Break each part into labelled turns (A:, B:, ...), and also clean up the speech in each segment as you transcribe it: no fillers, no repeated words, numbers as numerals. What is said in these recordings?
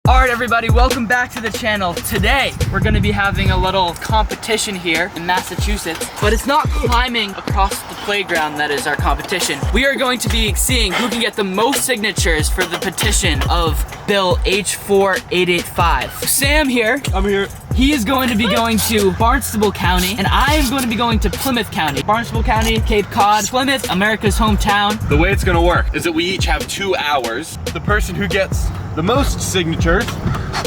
A: Alright everybody, welcome back to the channel. Today, we're gonna be having a little competition here in Massachusetts, but it's not climbing across the playground that is our competition. We are going to be seeing who can get the most signatures for the petition of Bill H4885. Sam here.
B: I'm here.
A: He is going to be going to Barnstable County, and I am going to be going to Plymouth County. Barnstable County, Cape Cod, Plymouth, America's hometown.
B: The way it's gonna work is that we each have 2 hours. The person who gets the most signatures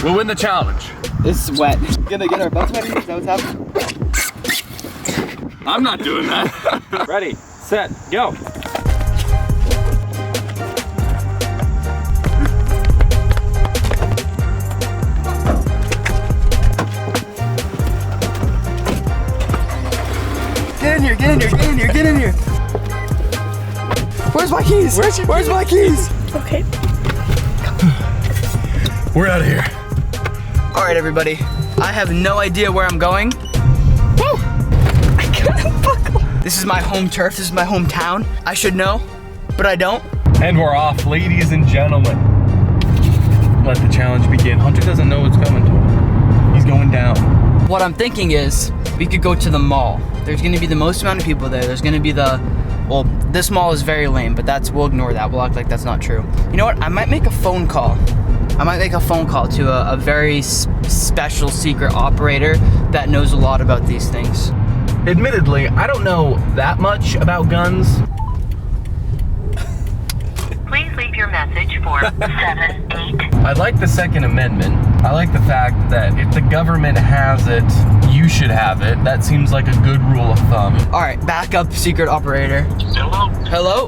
B: will win the challenge.
A: This is wet. Gonna get our butts wet? Is that what's happening?
B: I'm not doing that.
C: Ready, set, go.
A: Get in here, get in here, get in here, get in here. Where's my keys? Where's my keys?
D: Okay.
B: We're out of here.
A: All right, everybody. I have no idea where I'm going. Woo! I couldn't buckle. This is my home turf. This is my hometown. I should know, but I don't.
B: And we're off, ladies and gentlemen. Let the challenge begin. Hunter doesn't know what's coming to him. He's going down.
A: What I'm thinking is we could go to the mall. There's gonna be the most amount of people there. There's gonna be well, this mall is very lame, but we'll ignore that. We'll act like that's not true. You know what? I might make a phone call. I might make a phone call to a very special secret operator that knows a lot about these things.
B: Admittedly, I don't know that much about guns.
E: Please leave your message for 78.
B: I like the Second Amendment. I like the fact that if the government has it, you should have it. That seems like a good rule of thumb.
A: All right, back up, secret operator.
E: Hello?
A: Hello?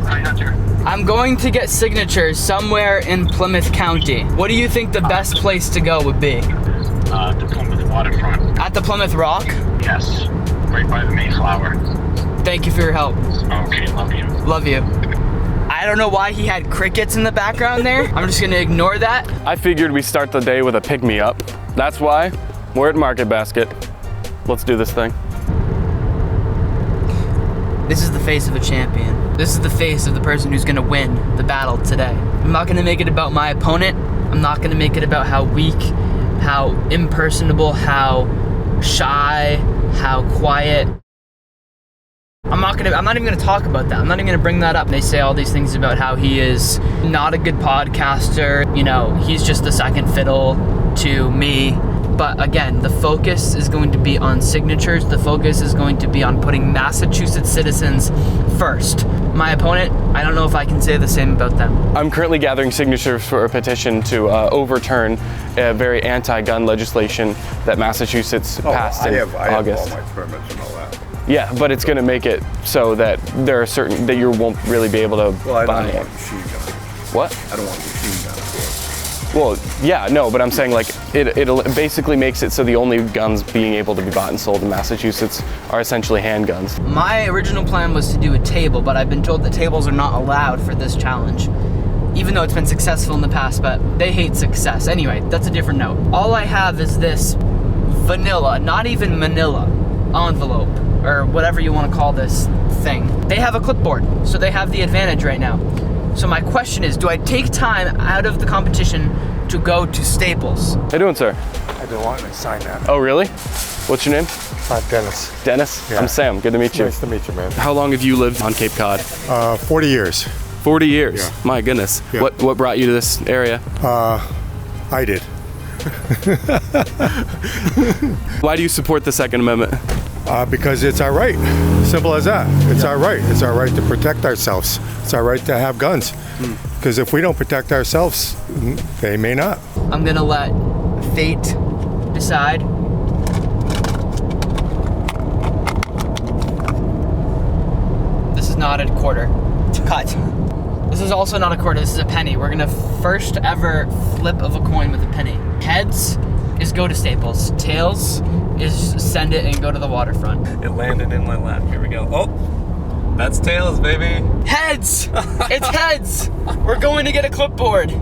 E: Hi, Hunter.
A: I'm going to get signatures somewhere in Plymouth County. What do you think the best place to go would be?
E: The Plymouth waterfront.
A: At the Plymouth Rock?
E: Yes. Right by the Mayflower.
A: Thank you for your help.
E: Okay, love you.
A: Love you. I don't know why he had crickets in the background there. I'm just gonna ignore that.
C: I figured we start the day with a pick-me-up. That's why we're at Market Basket. Let's do this thing.
A: This is the face of a champion. This is the face of the person who's gonna win the battle today. I'm not gonna make it about my opponent. I'm not gonna make it about how weak, how impersonable, how shy, how quiet. I'm not even gonna talk about that. I'm not even gonna bring that up. They say all these things about how he is not a good podcaster. You know, he's just the second fiddle to me. But again, the focus is going to be on signatures. The focus is going to be on putting Massachusetts citizens first. My opponent, I don't know if I can say the same about them.
C: I'm currently gathering signatures for a petition to overturn a very anti-gun legislation that Massachusetts passed in August.
F: I have all my permits and all that.
C: Yeah, but it's going to make it so that there are certain that you won't really be able to
F: Well, I
C: buy.
F: don't want machine gun.
C: What?
F: I don't want machine gun.
C: Well, yeah, no, but I'm saying like it basically makes it so the only guns being able to be bought and sold in Massachusetts are essentially handguns.
A: My original plan was to do a table, but I've been told that tables are not allowed for this challenge. Even though it's been successful in the past, but they hate success. Anyway, that's a different note. All I have is this vanilla, not even manila, envelope, or whatever you want to call this thing. They have a clipboard, so they have the advantage right now. So my question is, do I take time out of the competition to go to Staples?
C: How you doing, sir?
F: I don't want to sign that.
C: Oh, really? What's your name?
F: Dennis.
C: Dennis?
F: Yeah.
C: I'm Sam. Good to meet you.
F: Nice to meet you, man.
C: How long have you lived on Cape Cod?
F: 40 years.
C: 40 years.
F: Yeah.
C: My goodness.
F: Yeah.
C: What brought you to this area?
F: I did.
C: Why do you support the Second Amendment?
F: Because it's our right. Simple as that. It's our right. It's our right to protect ourselves. It's our right to have guns. Because if we don't protect ourselves, they may not.
A: I'm gonna let fate decide. This is not a quarter. Cut. This is also not a quarter, this is a penny. We're gonna first ever flip of a coin with a penny. Heads is go to Staples. Tails is send it and go to the waterfront.
B: It landed in my lap. Here we go. Oh, that's tails, baby.
A: Heads! It's heads! We're going to get a clipboard.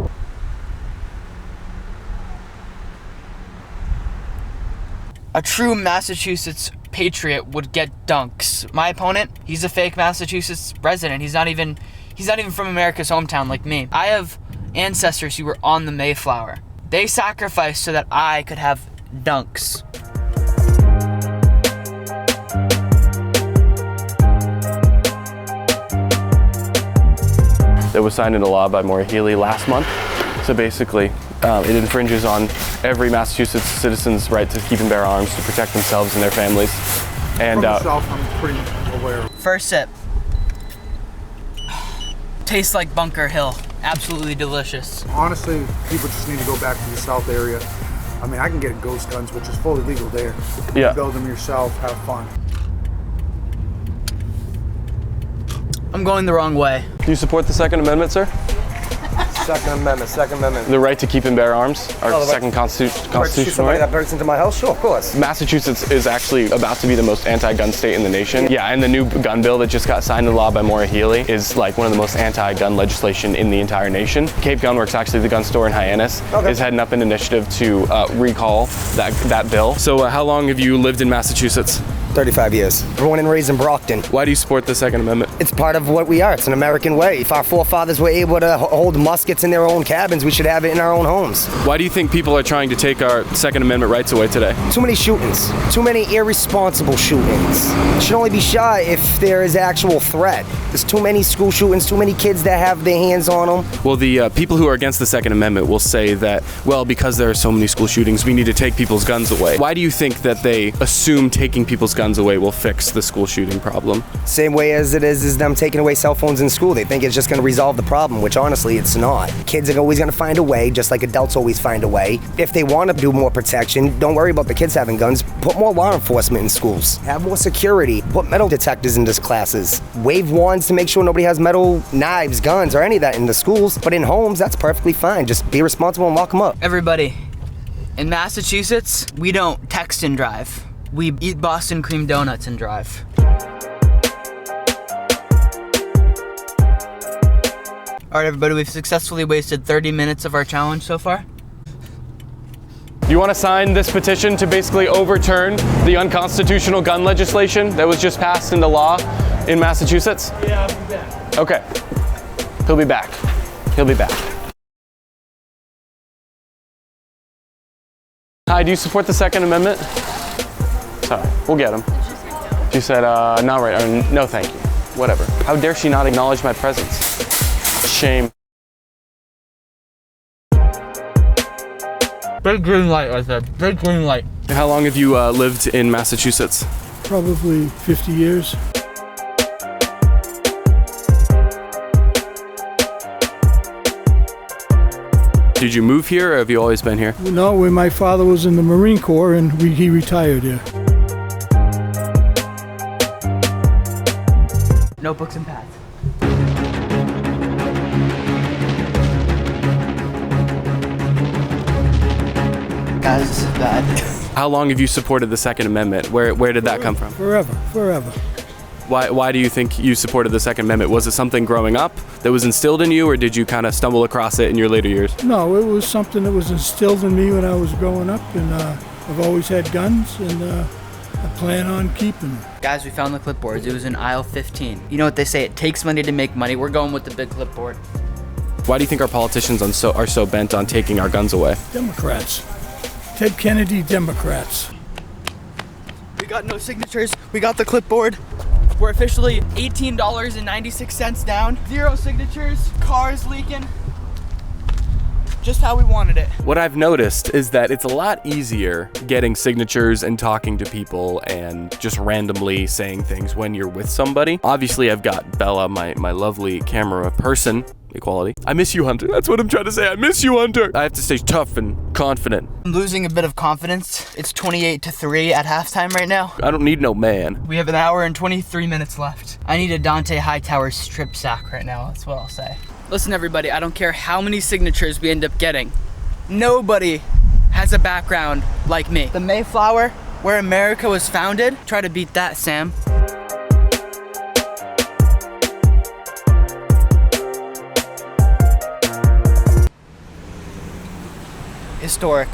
A: A true Massachusetts patriot would get dunks. My opponent, he's a fake Massachusetts resident. He's not even from America's hometown like me. I have ancestors who were on the Mayflower. They sacrificed so that I could have dunks.
C: That was signed into law by Maura Healey last month. So basically, it infringes on every Massachusetts citizen's right to keep and bear arms to protect themselves and their families. And
D: From myself, I'm pretty aware.
A: First sip. Tastes like Bunker Hill. Absolutely delicious.
D: Honestly, people just need to go back to the South area. I mean, I can get ghost guns, which is fully legal there. You
C: Yeah.
D: build them yourself, have fun.
A: I'm going the wrong way.
C: do you support the Second Amendment, sir?
G: Second Amendment.
C: The right to keep and bear arms, our
G: Oh, the right-
C: second
G: Shoot
C: constitutional
G: somebody
C: right?
G: that breaks into my house? Sure, of course.
C: Massachusetts is actually about to be the most anti-gun state in the nation. Yeah, and the new gun bill that just got signed into law by Maura Healey is like one of the most anti-gun legislation in the entire nation. Cape Gunworks, actually the gun store in Hyannis, is heading up an initiative to recall that bill. So how long have you lived in Massachusetts?
G: 35 years. Born and raised in Brockton.
C: Why do you support the Second Amendment?
G: It's part of what we are. It's an American way. If our forefathers were able to hold muskets in their own cabins, we should have it in our own homes.
C: Why do you think people are trying to take our Second Amendment rights away today?
G: Too many shootings. Too many irresponsible shootings. Should only be shot if there is actual threat. There's too many school shootings, too many kids that have their hands on them.
C: Well, the people who are against the Second Amendment will say that, well, because there are so many school shootings, we need to take people's guns away. Why do you think that they assume taking people's guns away will fix the school shooting problem?
G: Same way as it is them taking away cell phones in school. They think it's just going to resolve the problem, which honestly it's not. Kids are always going to find a way, just like adults always find a way. If they want to do more protection, don't worry about the kids having guns. Put more law enforcement in schools. Have more security. Put metal detectors into classes. Wave wands to make sure nobody has metal knives, guns, or any of that in the schools. But in homes, that's perfectly fine. Just be responsible and lock them up.
A: Everybody, in Massachusetts, we don't text and drive. We eat Boston cream donuts and drive. All right, everybody, we've successfully wasted 30 minutes of our challenge so far.
C: You want to sign this petition to basically overturn the unconstitutional gun legislation that was just passed into law in Massachusetts?
H: Yeah, I'll be back.
C: Okay. He'll be back. He'll be back. Hi, do you support the Second Amendment? Sorry, we'll get him. She said, not right, or no thank you. Whatever. How dare she not acknowledge my presence? Shame.
A: Big green light, I said. Big green light.
C: How long have you lived in Massachusetts?
H: Probably 50 years.
C: Did you move here or have you always been here?
H: No, when my father was in the Marine Corps and he retired here.
A: Notebooks and pads. Guys, this is bad.
C: How long have you supported the Second Amendment? Where did that come from?
H: Forever.
C: Why do you think you supported the Second Amendment? Was it something growing up that was instilled in you, or did you kind of stumble across it in your later years?
H: No, it was something that was instilled in me when I was growing up, and I've always had guns, and I plan on keeping them.
A: Guys, we found the clipboards. It was in aisle 15. You know what they say, it takes money to make money. We're going with the big clipboard.
C: Why do you think our politicians are so bent on taking our guns away?
H: Democrats. Ted Kennedy, Democrats.
A: We got no signatures. We got the clipboard. We're officially $18.96 down. 0 signatures. Cars leaking. Just how we wanted it.
C: What I've noticed is that it's a lot easier getting signatures and talking to people and just randomly saying things when you're with somebody. Obviously, I've got Bella, my lovely camera person. Equality. I miss you, Hunter. That's what I'm trying to say. I miss you, Hunter. I have to stay tough and confident.
A: I'm losing a bit of confidence. It's 28-3 at halftime right now.
C: I don't need no man.
A: We have an hour and 23 minutes left. I need a Dante Hightower strip sack right now. That's what I'll say. Listen, everybody, I don't care how many signatures we end up getting. Nobody has a background like me. The Mayflower, where America was founded. Try to beat that, Sam. Historic.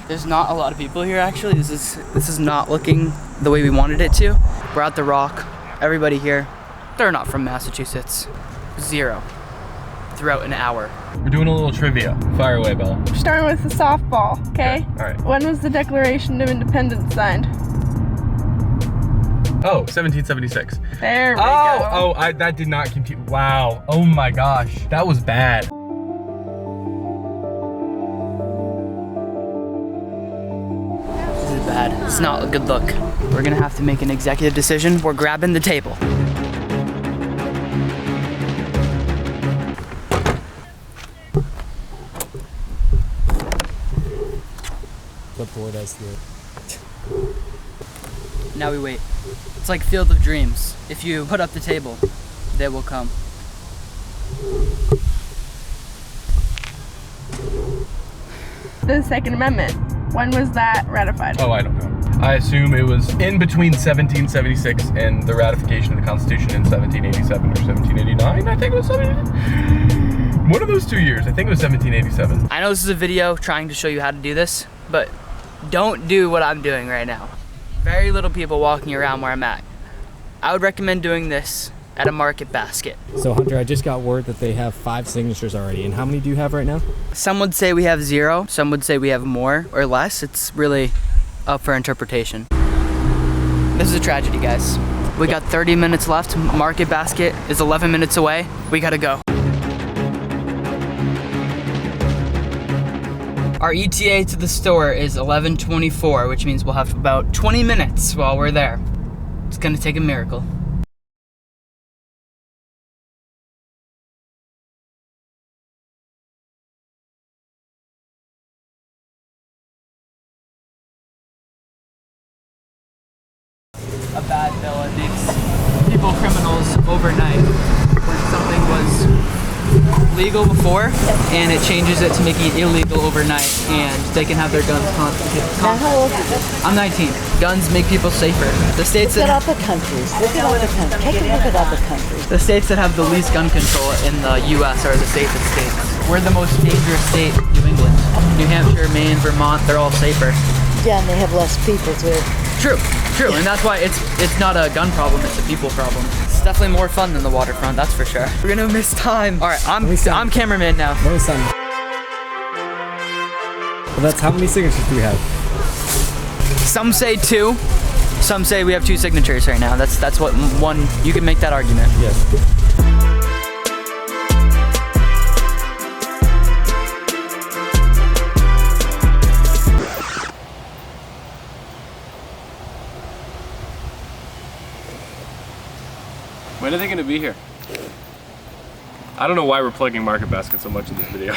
A: There's not a lot of people here actually. This is not looking the way we wanted it to. We're at the Rock. Everybody here, they're not from Massachusetts. 0. throughout an hour.
B: We're doing a little trivia. Fire away, Bella.
I: Starting with the softball, okay?
B: All right.
I: When was the Declaration of Independence signed?
B: Oh, 1776.
I: There we go.
B: That did not compute. Wow. Oh my gosh. That was bad.
A: This is bad. It's not a good look. We're gonna have to make an executive decision. We're grabbing the table.
J: The board has the...
A: Now we wait. It's like Field of Dreams. If you put up the table, they will come.
I: The Second Amendment. When was that ratified?
B: Oh, I don't know. I assume it was in between 1776 and the ratification of the Constitution in 1787 or 1789. I think it was 1789. One of those 2 years. I think it was 1787.
A: I know this is a video trying to show you how to do this, but don't do what I'm doing right now. Very little people walking around where I'm at. I would recommend doing this at a market basket.
J: So Hunter, I just got word that they have 5 signatures already. And how many do you have right now?
A: Some would say we have 0. Some would say we have more or less. It's really up for interpretation. This is a tragedy, guys. We got 30 minutes left. Market basket is 11 minutes away. We gotta go. Our ETA to the store is 11:24, which means we'll have about 20 minutes while we're there. It's gonna take a miracle. A bad bill, it makes people criminals overnight. When something was legal before and it changes it to making it illegal overnight, and they can have their guns confiscated.
K: Now, how old is it?
A: I'm 19. Guns make people safer. The states
K: Look at
A: that
K: other countries. Look at other countries. Take a look at other countries.
A: the states that have the least gun control in the U.S. are the safest states. We're the most dangerous state, New England. New Hampshire, Maine, Vermont, they're all safer.
K: Yeah, and they have less people too.
A: True, and that's why it's not a gun problem, it's a people problem. It's definitely more fun than the waterfront, that's for sure. We're gonna miss time. All right, I'm cameraman now.
J: Well, that's how many signatures do we have?
A: Some say 2, some say we have 2 signatures right now. That's what one, you can make that argument.
J: Yes.
B: When are they going to be here? I don't know why we're plugging Market Basket so much in this video.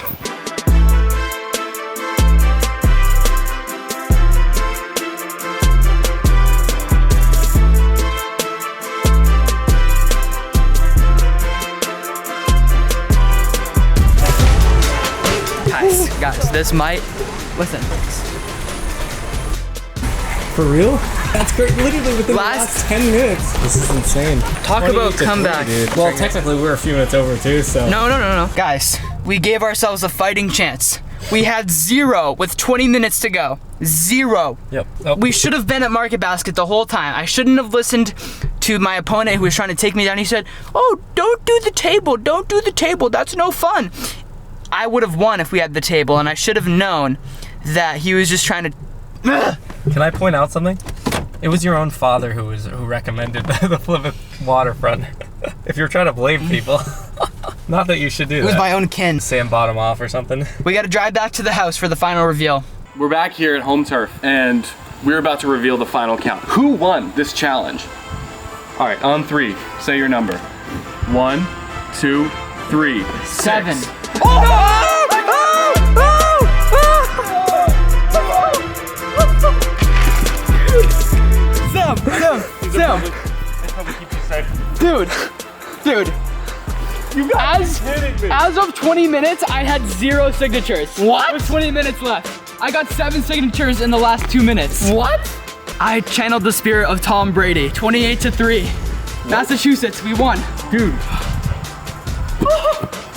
A: Guys, this might, listen.
J: For real? That's great. Literally within the last 10 minutes. This is insane.
A: Talk about comeback.
J: Well, technically we're a few minutes over too, so.
A: No. Guys, we gave ourselves a fighting chance. We had 0 with 20 minutes to go. 0.
B: Yep.
A: We should have been at Market Basket the whole time. I shouldn't have listened to my opponent who was trying to take me down. He said, oh, don't do the table. Don't do the table. That's no fun. I would have won if we had the table, and I should have known that he was just trying to.
B: Can I point out something? It was your own father who recommended the Plymouth waterfront. If you're trying to blame people, not that you should do that.
A: It was my own kin.
B: Sam bought him off or something.
A: We got to drive back to the house for the final reveal.
C: We're back here at Home Turf, and we're about to reveal the final count. Who won this challenge? All right, on 3, say your number. 1, 2, 3.
A: 7.
C: 6.
A: Sam. Dude.
B: You guys
A: As of 20 minutes, I had 0 signatures.
B: What?
A: With 20 minutes left. I got 7 signatures in the last 2 minutes.
B: What?
A: I channeled the spirit of Tom Brady. 28-3. Massachusetts, we won.
B: Dude.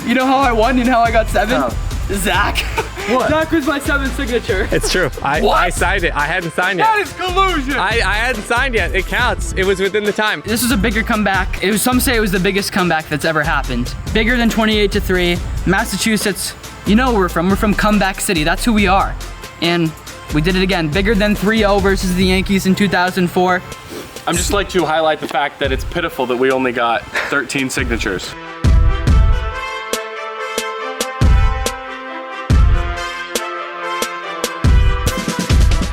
A: You know how I won? You know how I got 7?
B: No.
A: Zach. What? Zach was my 7th signature.
L: It's true. I signed it. I hadn't signed yet.
A: That is collusion.
L: I hadn't signed yet. It counts. It was within the time.
A: This was a bigger comeback. Some say it was the biggest comeback that's ever happened. Bigger than 28-3. Massachusetts, you know where we're from. We're from Comeback City. That's who we are. And we did it again. Bigger than 3-0 versus the Yankees in 2004.
C: I'm just like to highlight the fact that it's pitiful that we only got 13 signatures.